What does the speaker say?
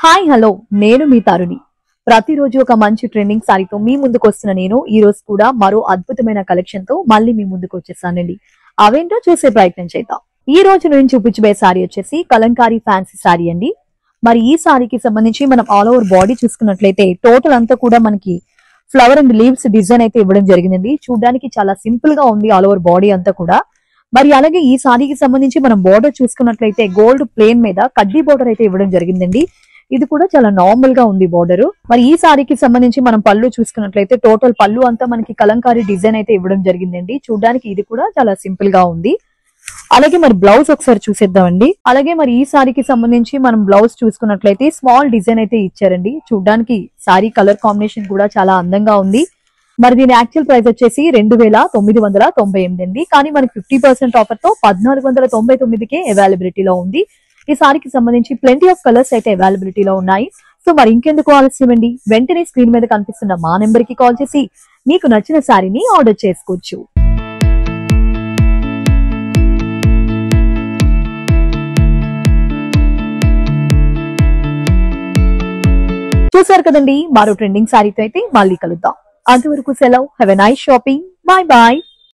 Hi hello నేను మీ తరుణి. ప్రతిరోజు ఒక మంచి ట్రెండింగ్ సారీతో మీ ముందుకు వస్తున్న నేను ఈ రోజు కూడా మరో అద్భుతమైన కలెక్షన్ తో మళ్ళీ మీ ముందుకు వచ్చేసానండి. అవేంటో చూసే ప్రయత్నం చేద్దాం. ఈ రోజు నేను చూపించబోయే సారీ వచ్చేసి కలంకారీ ఫ్యాన్సీ సారీ అండి. మరి ఈ సారీకి సంబంధించి మనం ఆల్ ఓవర్ బాడీ చూసుకున్నట్లయితే టోటల్ అంతా కూడా మనకి ఫ్లవర్ అండ్ లీవ్స్ డిజైన్ అయితే ఇవ్వడం జరిగిందండి. చూడడానికి చాలా సింపుల్ గా ఉంది ఆల్ ఓవర్ బాడీ అంతా కూడా. మరి అలాగే ఈ సారీకి సంబంధించి మనం బోర్డర్ చూసుకున్నట్లయితే గోల్డ్ ప్లేన్ మీద కడ్డీ బోర్డర్ అయితే ఇవ్వడం జరిగిందండి. ఇది కూడా చాలా నార్మల్ గా ఉంది బోర్డర్. మరి ఈ సారీకి సంబంధించి మనం పళ్ళు చూసుకున్నట్లయితే టోటల్ పళ్ళు అంతా మనకి కలంకారీ డిజైన్ అయితే ఇవ్వడం జరిగిందండి. చూడడానికి ఇది కూడా చాలా సింపుల్ గా ఉంది. అలాగే మరి బ్లౌజ్ ఒకసారి చూసేద్దామండి. అలాగే మరి ఈ సారీకి సంబంధించి మనం బ్లౌజ్ చూసుకున్నట్లయితే స్మాల్ డిజైన్ అయితే ఇచ్చారండి. చూడడానికి సారీ కలర్ కాంబినేషన్ కూడా చాలా అందంగా ఉంది. మరి దీని యాక్చువల్ ప్రైస్ వచ్చేసి 2998 అండి. కానీ మనకి 50% ఆఫర్ తో 1499కే అవైలబిలిటీలో ఉంది. ఈ సారీకి సంబంధించి ప్లెంటీ ఆఫ్ కలర్స్ అయితే అవైలబిలిటీలో ఉన్నాయి. సో మరి ఇంకెందుకు ఆలస్యం అండి, వెంటనే స్క్రీన్ మీద కనిపిస్తున్న మా నెంబర్ కి కాల్ చేసి మీకు నచ్చిన సారీని ఆర్డర్ చేసుకోవచ్చు. చూసారు కదండి, మరో ట్రెండింగ్ సారీతో అయితే మళ్ళీ కలుద్దాం. అంతవరకు సెలవు. Have a nice shopping. Bye bye.